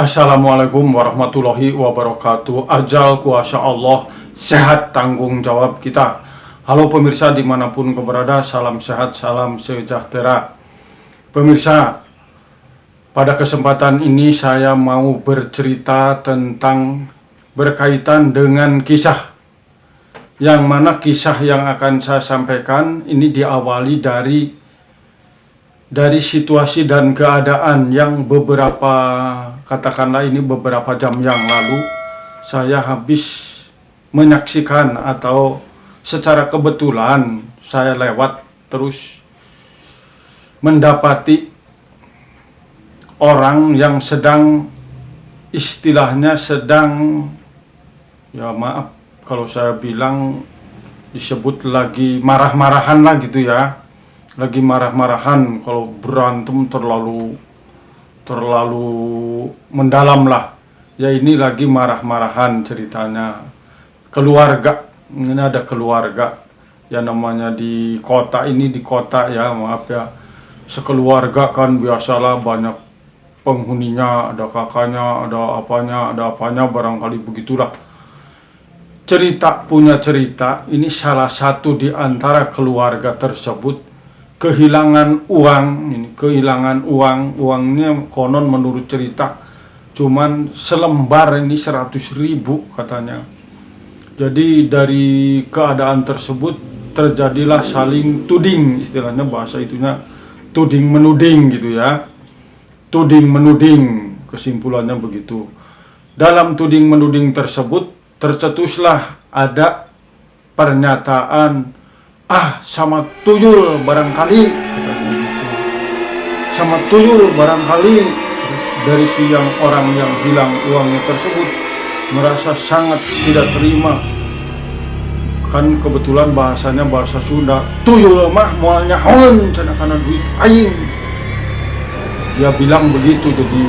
Assalamualaikum warahmatullahi wabarakatuh. Ajal kuasa Allah, sehat tanggung jawab kita. Halo pemirsa dimanapun kau berada, salam sehat, salam sejahtera. Pemirsa, pada kesempatan ini saya mau bercerita tentang berkaitan dengan kisah. Yang mana kisah yang akan saya sampaikan ini diawali dari situasi dan keadaan yang beberapa jam yang lalu saya habis menyaksikan, atau secara kebetulan saya lewat terus mendapati orang yang istilahnya sedang, ya maaf kalau saya bilang disebut lagi marah-marahan lah gitu ya. Lagi marah-marahan, kalau berantem terlalu mendalam lah. Ya ini lagi marah-marahan ceritanya. Keluarga, ini ada keluarga. Ya namanya di kota ya, maaf ya. Sekeluarga kan biasalah banyak penghuninya, ada kakaknya, ada apanya, barangkali begitulah. Punya cerita, ini salah satu di antara keluarga tersebut kehilangan uangnya konon menurut cerita cuman selembar ini 100.000 katanya. Jadi dari keadaan tersebut terjadilah saling tuding, istilahnya bahasa itunya tuding menuding gitu ya. Tuding menuding, kesimpulannya begitu. Dalam tuding menuding tersebut tercetuslah ada pernyataan, sama tuyul barangkali, sama tuyul barangkali. Terus dari orang yang hilang uangnya tersebut merasa sangat tidak terima. Kan kebetulan bahasanya bahasa Sunda, tuyul mah moal nyahoun cenah kana duit aing. Dia bilang begitu, jadi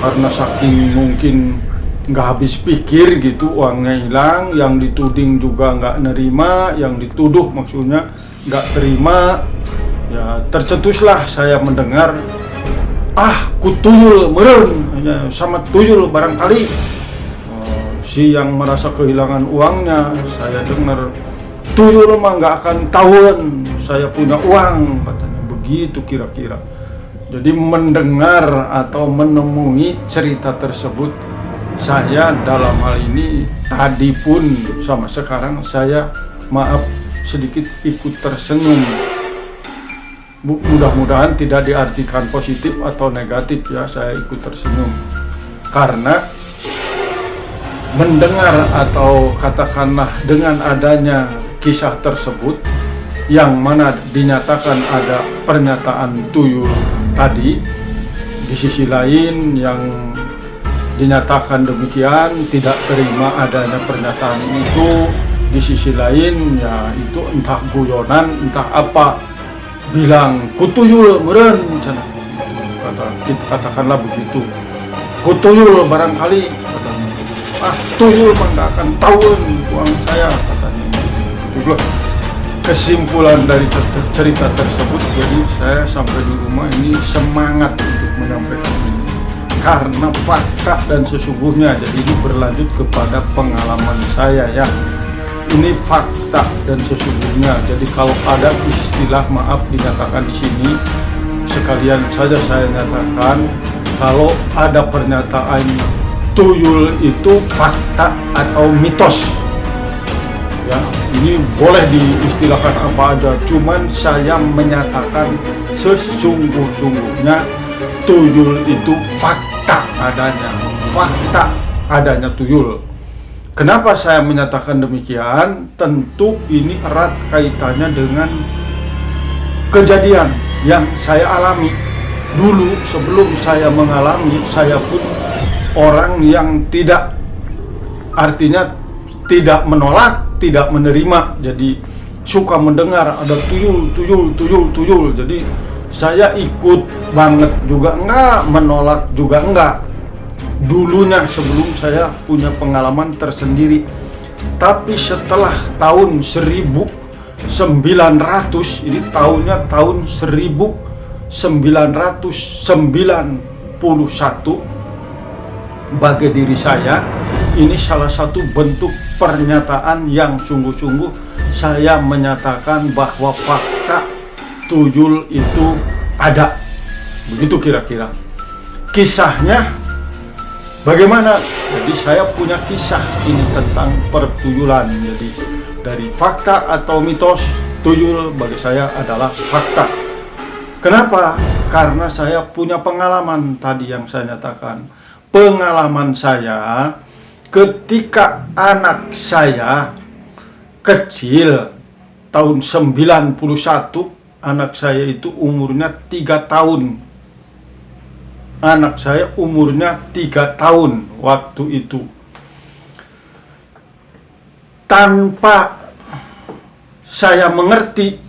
karena saking mungkin nggak habis pikir gitu, uangnya hilang, yang dituding juga nggak nerima, yang dituduh maksudnya nggak terima. Ya tercetuslah saya mendengar, kutuyul meren, sama tuyul barangkali. Si yang merasa kehilangan uangnya, saya dengar, tuyul mah nggak akan tahuan saya punya uang, katanya begitu kira-kira. Jadi mendengar atau menemui cerita tersebut, saya dalam hal ini tadi pun sama sekarang saya maaf sedikit ikut tersenyum. Mudah-mudahan tidak diartikan positif atau negatif ya, saya ikut tersenyum karena mendengar atau katakanlah dengan adanya kisah tersebut yang mana dinyatakan ada pernyataan tuyul tadi, di sisi lain yang dinyatakan demikian tidak terima adanya pernyataan itu, di sisi lain ya itu entah guyonan entah apa, bilang kutuyul meren, katakanlah begitu, kutuyul barangkali katanya, tuyul mah nggak akan tahuan uang saya katanya. Itu kesimpulan dari cerita tersebut. Jadi saya sampai di rumah ini semangat untuk menyampaikan ini karena fakta dan sesungguhnya. Jadi ini berlanjut kepada pengalaman saya ya. Ini fakta dan sesungguhnya. Jadi kalau ada istilah maaf dinyatakan di sini, sekalian saja saya nyatakan kalau ada pernyataan tuyul itu fakta atau mitos. Ya, ini boleh diistilahkan apa aja, cuman saya menyatakan sesungguh-sungguhnya tuyul itu fakta adanya tuyul. Kenapa saya menyatakan demikian? Tentu ini erat kaitannya dengan kejadian yang saya alami dulu. Sebelum saya mengalami, saya pun orang yang tidak menolak, tidak menerima. Jadi suka mendengar ada tuyul. Jadi saya ikut banget juga enggak, menolak juga enggak. Dulunya sebelum saya punya pengalaman tersendiri. Tapi setelah tahun 1900, ini tahunnya tahun 1991, bagi diri saya, ini salah satu bentuk pernyataan yang sungguh-sungguh saya menyatakan bahwa fakta tuyul itu ada. Begitu kira-kira. Kisahnya bagaimana? Jadi saya punya kisah ini tentang pertuyulan. Jadi dari fakta atau mitos, tuyul bagi saya adalah fakta. Kenapa? Karena saya punya pengalaman tadi yang saya nyatakan. Pengalaman saya ketika anak saya kecil tahun 91, anak saya itu umurnya 3 tahun. Anak saya umurnya 3 tahun waktu itu. Tanpa saya mengerti,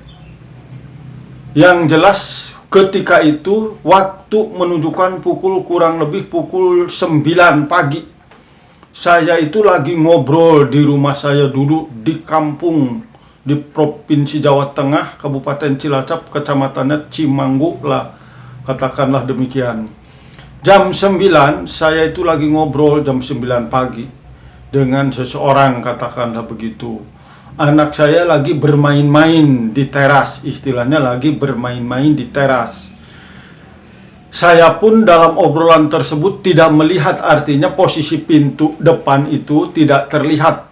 yang jelas ketika itu waktu menunjukkan kurang lebih pukul 9 pagi. Saya itu lagi ngobrol di rumah saya dulu di kampung di Provinsi Jawa Tengah, Kabupaten Cilacap, kecamatannya Cimanggu lah, katakanlah demikian. Jam 9 saya itu lagi ngobrol jam 9 pagi dengan seseorang, katakanlah begitu. Anak saya lagi bermain-main di teras, istilahnya lagi bermain-main di teras. Saya pun dalam obrolan tersebut tidak melihat, artinya posisi pintu depan itu tidak terlihat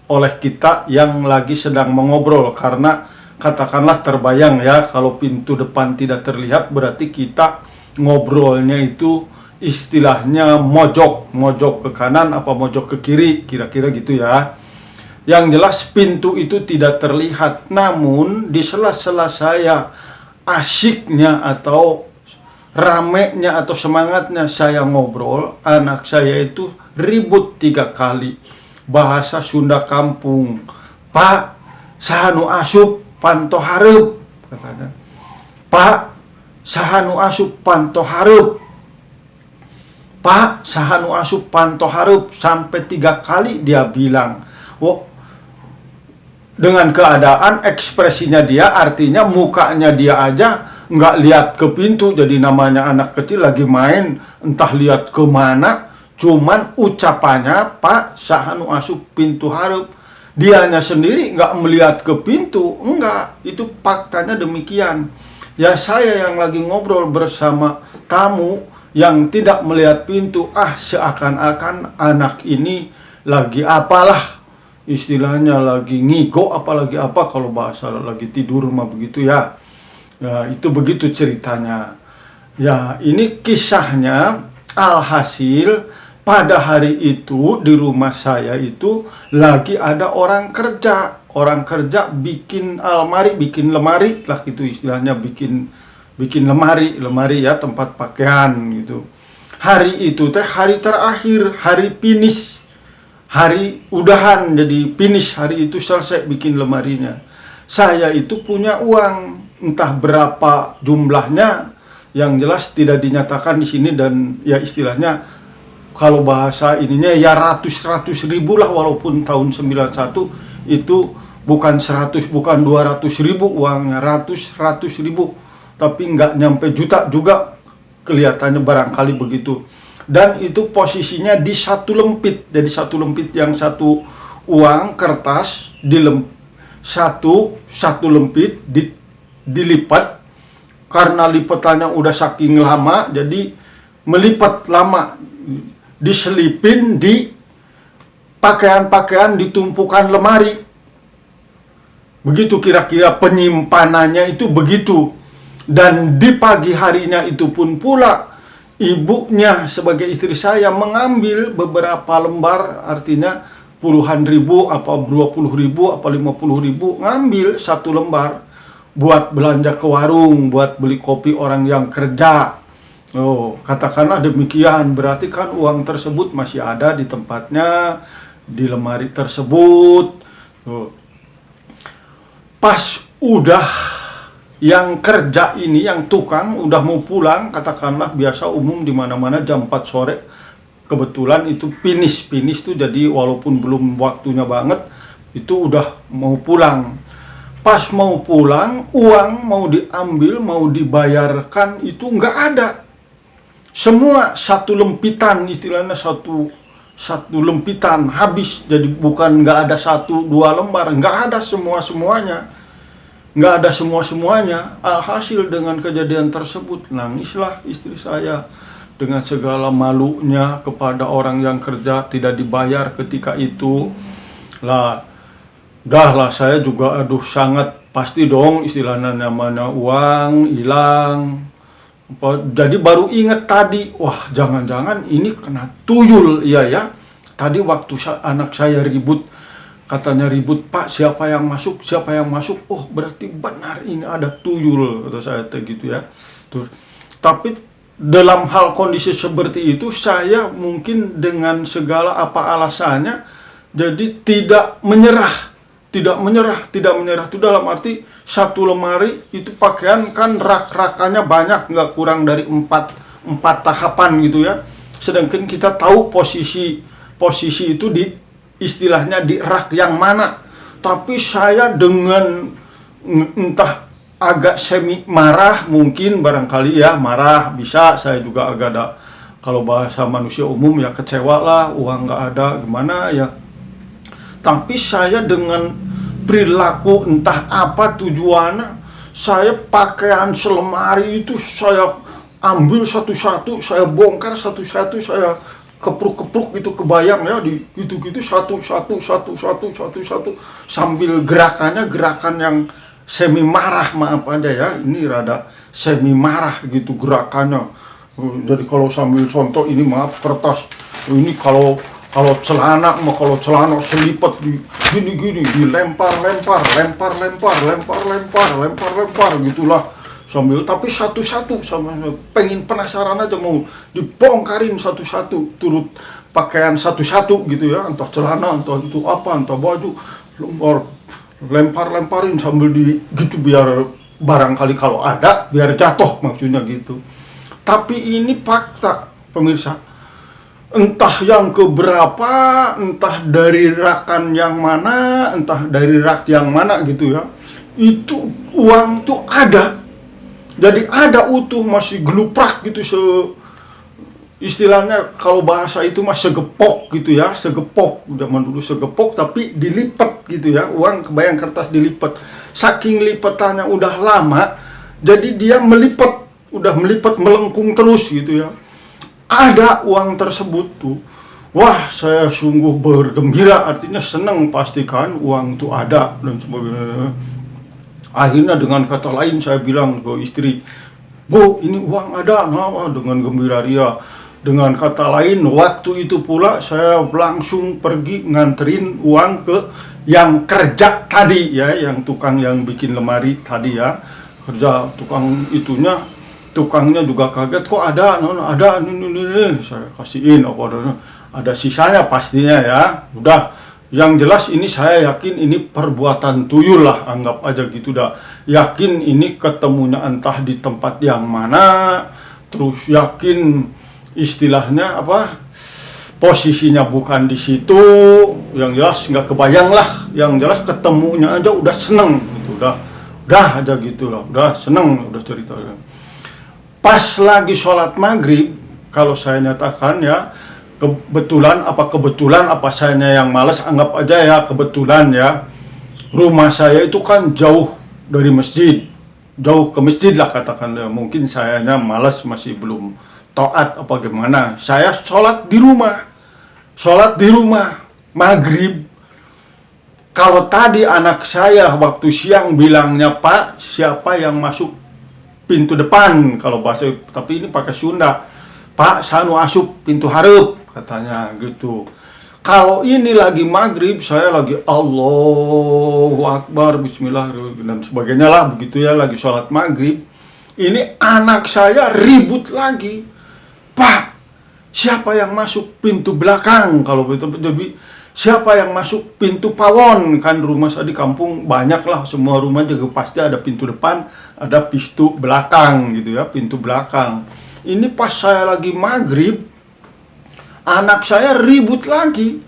oleh kita yang lagi sedang mengobrol. Karena katakanlah terbayang ya, kalau pintu depan tidak terlihat berarti kita ngobrolnya itu istilahnya mojok ke kanan apa mojok ke kiri, kira-kira gitu ya. Yang jelas pintu itu tidak terlihat, namun di sela-sela saya asyiknya atau ramenya atau semangatnya saya ngobrol, anak saya itu ribut 3 kali bahasa Sunda kampung. Pak, sahanu asup panto hareup, katanya. Pak, sahanu asup panto hareup. Pak, sahanu asup panto hareup, sampai 3 kali dia bilang. Oh, dengan keadaan ekspresinya dia, artinya mukanya dia aja nggak lihat ke pintu. Jadi namanya anak kecil lagi main, entah lihat kemana, cuman ucapannya Pak sahanu asup pintu hareup. Dianya sendiri nggak melihat ke pintu, enggak. Itu faktanya demikian. Ya saya yang lagi ngobrol bersama tamu yang tidak melihat pintu, seakan-akan anak ini lagi apalah, istilahnya lagi ngigo apalagi apa, kalau bahasa lagi tidur mah begitu ya. Ya, itu begitu ceritanya. Ya, ini kisahnya. Alhasil pada hari itu di rumah saya itu lagi ada orang kerja. Orang kerja bikin almari, bikin lemari lah gitu istilahnya, bikin lemari ya, tempat pakaian gitu. Hari itu teh hari terakhir, hari finish, hari udahan, jadi finish hari itu selesai bikin lemarinya. Saya itu punya uang, entah berapa jumlahnya, yang jelas tidak dinyatakan di sini, dan ya istilahnya kalau bahasa ininya ya ratus ribu lah, walaupun tahun 91 itu bukan 100, bukan 200 ribu uangnya, ratus ribu, tapi nggak nyampe juta juga kelihatannya, barangkali begitu. Dan itu posisinya di satu lempit, jadi satu lempit, yang satu uang kertas satu lempit dilipat. Karena lipatannya udah saking lama, jadi melipat lama, diselipin di pakaian-pakaian, ditumpukan lemari. Begitu kira-kira penyimpanannya itu begitu. Dan di pagi harinya itu pun pula ibunya sebagai istri saya mengambil beberapa lembar, artinya puluhan ribu, apa 20 ribu, apa 50 ribu, ngambil satu lembar buat belanja ke warung, buat beli kopi orang yang kerja. Oh, katakanlah demikian, berarti kan uang tersebut masih ada di tempatnya, di lemari tersebut. Oh. Pas udah yang kerja ini, yang tukang udah mau pulang, katakanlah biasa umum di mana-mana jam 4 sore. Kebetulan itu finish tuh, jadi walaupun belum waktunya banget, itu udah mau pulang. Pas mau pulang, uang mau diambil, mau dibayarkan itu nggak ada. Semua satu lempitan, istilahnya satu lempitan habis. Jadi bukan nggak ada 1-2 lembar, nggak ada semuanya, nggak ada semuanya. Alhasil dengan kejadian tersebut nangislah istri saya dengan segala malunya kepada orang yang kerja tidak dibayar ketika itu. Lah, saya juga sangat pasti dong, istilahnya namanya uang hilang. Jadi baru ingat tadi, wah jangan-jangan ini kena tuyul. Iya ya, tadi waktu anak saya ribut, katanya ribut, Pak siapa yang masuk, oh berarti benar ini ada tuyul, kata saya gitu ya. Terus, tapi dalam hal kondisi seperti itu saya mungkin dengan segala apa alasannya jadi tidak menyerah itu dalam arti satu lemari itu pakaian kan rak-rakannya banyak, nggak kurang dari 4 tahapan gitu ya. Sedangkan kita tahu posisi itu di istilahnya di rak yang mana. Tapi saya dengan entah agak semi marah, mungkin barangkali ya marah bisa, saya juga agak ada, kalau bahasa manusia umum ya kecewa lah, uang nggak ada gimana ya. Tapi saya dengan perilaku entah apa tujuannya, saya pakaian selemari itu saya ambil satu-satu, saya bongkar satu-satu, saya kepruk-kepruk gitu, kebayang ya, di gitu-gitu satu sambil gerakan yang semi marah, maaf aja ya, ini rada semi marah gitu gerakannya. Jadi kalau sambil contoh ini, maaf, kertas ini kalau celana selipat gini dilempar gitulah sambil, tapi satu-satu sama pengen penasaran aja, mau dibongkarin satu-satu, turut pakaian satu-satu gitu ya, entah celana, entah itu apa, entah baju, lempar-lemparin sambil di gitu, biar barangkali kalau ada biar jatuh, maksudnya gitu. Tapi ini fakta pemirsa, entah yang keberapa, entah dari rakan yang mana, entah dari rak yang mana gitu ya, itu uang tuh ada. Jadi ada utuh, masih geluprak gitu, istilahnya kalau bahasa itu mah segepok gitu ya, segepok, zaman dulu segepok tapi dilipat gitu ya, uang kebayang kertas dilipat. Saking lipatannya udah lama, jadi dia udah melipat melengkung terus gitu ya. Ada uang tersebut tuh, wah saya sungguh bergembira, artinya senang pastikan uang itu ada dan sebagainya. Akhirnya dengan kata lain saya bilang ke istri, Bu ini uang ada, nah, dengan gembira ria. Dengan kata lain, waktu itu pula saya langsung pergi nganterin uang ke yang kerja tadi ya, yang tukang yang bikin lemari tadi ya, kerja tukang itunya. Tukangnya juga kaget, kok ada ini, saya kasihin ada sisanya pastinya ya. Udah, yang jelas ini saya yakin ini perbuatan tuyul lah, anggap aja gitu dah. Yakin ini ketemunya entah di tempat yang mana, terus yakin istilahnya apa, posisinya bukan di situ, yang jelas nggak kebayang lah, yang jelas ketemunya aja udah seneng gitu, udah aja gitu lah, udah seneng, udah cerita. Pas lagi sholat maghrib, kalau saya nyatakan ya, kebetulan apa sayanya yang malas, anggap aja ya kebetulan ya, rumah saya itu kan jauh dari masjid, jauh ke masjid lah katakan ya. Mungkin sayanya malas, masih belum taat apa gimana, saya sholat di rumah maghrib. Kalau tadi anak saya waktu siang bilangnya, Pak siapa yang masuk pintu depan, kalau bahasa, tapi ini pakai Sunda, Pak sanu asup pintu hareup katanya gitu. Kalau ini lagi maghrib, saya lagi Allahu Akbar, Bismillah dan sebagainya lah begitu ya, lagi sholat maghrib. Ini anak saya ribut lagi, Pak siapa yang masuk pintu belakang, kalau begitu jadi siapa yang masuk pintu pawon, kan rumah saya di kampung banyak lah, semua rumah juga pasti ada pintu depan, ada pintu belakang gitu ya, pintu belakang. Ini pas saya lagi maghrib, anak saya ribut lagi,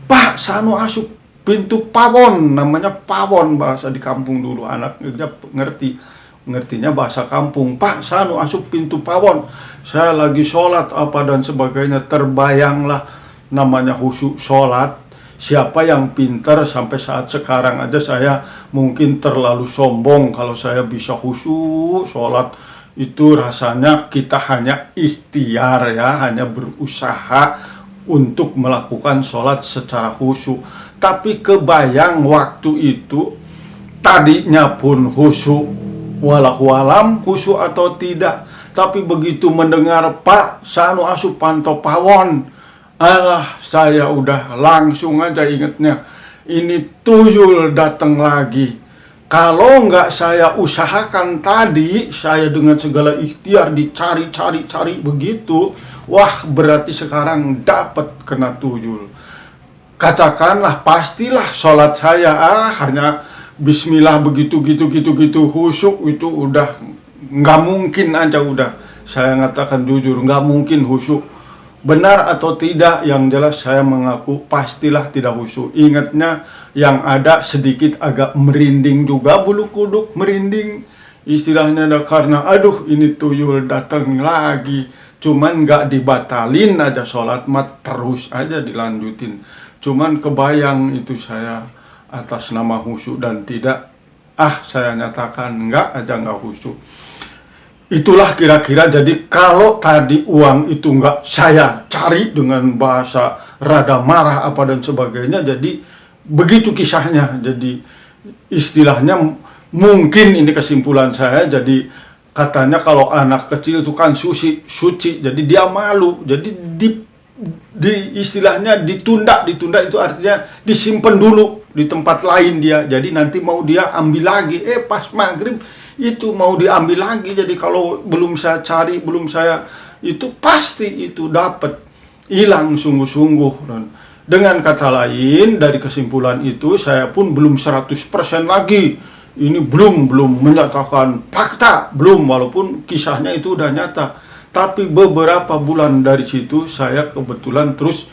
Pak sanu asup pintu pawon, namanya pawon bahasa di kampung dulu, anak ngerti. ngertinya bahasa kampung. Pak, sanu asup pintu pawon, saya lagi sholat apa dan sebagainya. Terbayanglah namanya khusyuk sholat. Siapa yang pintar sampai saat sekarang aja saya mungkin terlalu sombong kalau saya bisa khusyuk sholat. Itu rasanya kita hanya ikhtiar ya, hanya berusaha untuk melakukan sholat secara khusyuk. Tapi kebayang waktu itu tadinya pun khusyuk, walau khusyuk atau tidak. Tapi begitu mendengar Pak sanu asup pantau pawon, alah saya udah langsung aja ingetnya ini tuyul datang lagi. Kalau nggak saya usahakan tadi, saya dengan segala ikhtiar dicari begitu, wah berarti sekarang dapat kena tuyul. Katakanlah pastilah sholat saya hanya bismillah begitu khusyuk itu udah nggak mungkin aja udah. Saya ngatakan jujur nggak mungkin khusyuk. Benar atau tidak, yang jelas saya mengaku pastilah tidak khusyuk. Ingatnya yang ada sedikit agak merinding juga, bulu kuduk merinding. Istilahnya ada karena aduh ini tuyul datang lagi. Cuman nggak dibatalin aja sholat mat, terus aja dilanjutin. Cuman kebayang itu saya atas nama khusyuk dan tidak. Saya nyatakan nggak khusyuk. Itulah kira-kira, jadi kalau tadi uang itu nggak saya cari dengan bahasa rada marah apa dan sebagainya, jadi begitu kisahnya. Jadi istilahnya mungkin ini kesimpulan saya, jadi katanya kalau anak kecil itu kan suci, jadi dia malu, jadi di istilahnya ditunda itu artinya disimpan dulu di tempat lain dia, jadi nanti mau dia ambil lagi, pas maghrib itu mau diambil lagi. Jadi kalau belum saya cari, belum saya itu pasti itu dapat hilang sungguh-sungguh. Dan dengan kata lain, dari kesimpulan itu saya pun belum 100% lagi. Ini belum menyatakan fakta, belum, walaupun kisahnya itu udah nyata. Tapi beberapa bulan dari situ saya kebetulan terus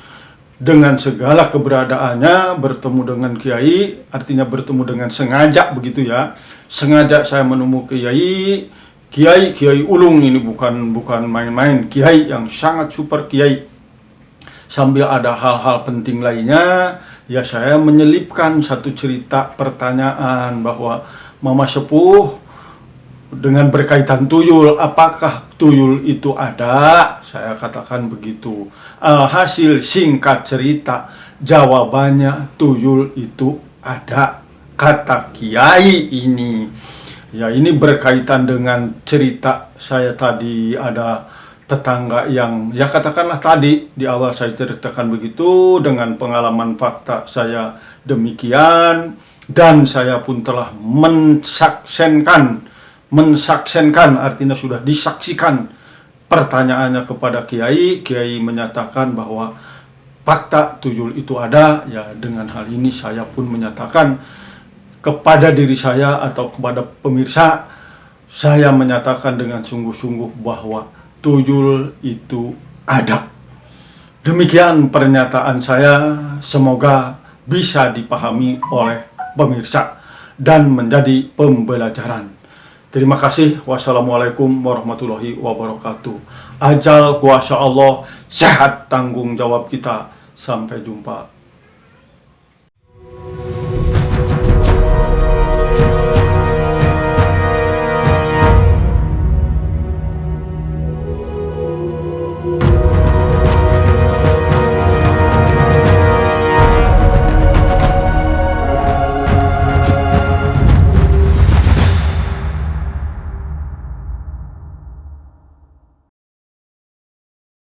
dengan segala keberadaannya bertemu dengan kiai, artinya bertemu dengan sengaja begitu ya. Sengaja saya menemukan kiai ulung, ini bukan main-main, kiai yang sangat super kiai. Sambil ada hal-hal penting lainnya, ya saya menyelipkan satu cerita pertanyaan bahwa Mama Sepuh dengan berkaitan tuyul, apakah tuyul itu ada? Saya katakan begitu. Alhasil singkat cerita, jawabannya tuyul itu ada, kata kiai ini. Ya, ini berkaitan dengan cerita saya tadi. Ada tetangga yang, ya katakanlah tadi di awal saya ceritakan begitu, dengan pengalaman fakta saya demikian, dan saya pun telah mensaksenkan artinya sudah disaksikan pertanyaannya kepada kiai. Kiai menyatakan bahwa fakta tuyul itu ada. Ya, dengan hal ini saya pun menyatakan kepada diri saya atau kepada pemirsa, saya menyatakan dengan sungguh-sungguh bahwa tuyul itu ada. Demikian pernyataan saya, semoga bisa dipahami oleh pemirsa dan menjadi pembelajaran. Terima kasih. Wassalamualaikum warahmatullahi wabarakatuh. Ajal kuasa Allah, sehat tanggung jawab kita. Sampai jumpa.